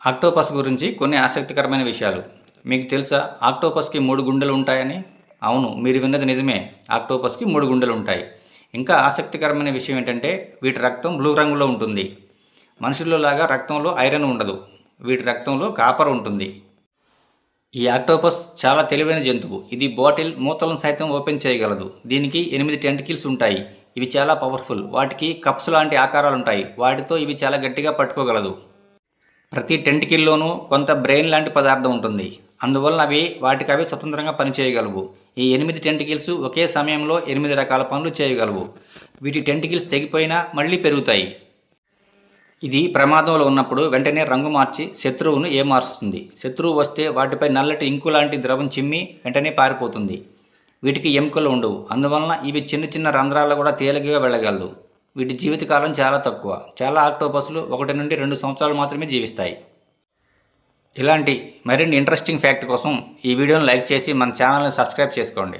Octopus గురించి కొన్ని ఆసక్తికరమైన విషయాలు. మీకు తెలుసా ఆక్టోపస్‌కి 3 గుండెలు ఉంటాయని? అవును, మీరు విన్నది నిజమే. ఆక్టోపస్‌కి 3 గుండెలు ఉంటాయి. ఇంకా ఆసక్తికరమైన విషయం ఏంటంటే వీటి రక్తం బ్లూ రంగులో ఉంటుంది. మనుషుల్లో లాగా రక్తంలో ఐరన్ ఉండదు. వీటి రక్తంలో కాపర్ ఉంటుంది. ఈ ఆక్టోపస్ చాలా తెలివైన జంతువు. ఇది బాటిల్ మూతలను సైతం ఓపెన్ చేయగలదు. దీనికి 8 టెంటికిల్స్ ఉంటాయి. ఇవి చాలా పవర్ఫుల్. వాటికి కప్స్ లాంటి ఆకారాలుంటాయి. వాటితో ఇవి చాలా గట్టిగా పట్టుకోగలదు. ప్రతి టెంటికిల్లోనూ కొంత బ్రెయిన్ లాంటి పదార్థం ఉంటుంది. అందువలన అవి వాటికవే స్వతంత్రంగా పనిచేయగలవు. ఈ 8 టెంటికిల్స్ ఒకే సమయంలో 8 రకాల పనులు చేయగలవు. వీటి టెంటికిల్స్ తెగిపోయినా మళ్ళీ పెరుగుతాయి. ఇది ప్రమాదంలో ఉన్నప్పుడు వెంటనే రంగు మార్చి శత్రువును ఏమారుస్తుంది. శత్రువు వస్తే వాటిపై నల్లటి ఇంకు లాంటి ద్రవం చిమ్మి వెంటనే పారిపోతుంది. వీటికి ఎముకలు ఉండవు. అందువలన ఇవి చిన్న చిన్న రంధ్రాల్లో కూడా తేలికగా వెళ్ళగలదు. వీటి జీవితకాలం చాలా తక్కువ. చాలా ఆక్టోపస్లు 1 నుండి 2 సంవత్సరాలు మాత్రమే జీవిస్తాయి. ఇలాంటి మరిన్ని ఇంట్రెస్టింగ్ ఫ్యాక్ట్ కోసం ఈ వీడియోను లైక్ చేసి మన ఛానల్ని సబ్స్క్రైబ్ చేసుకోండి.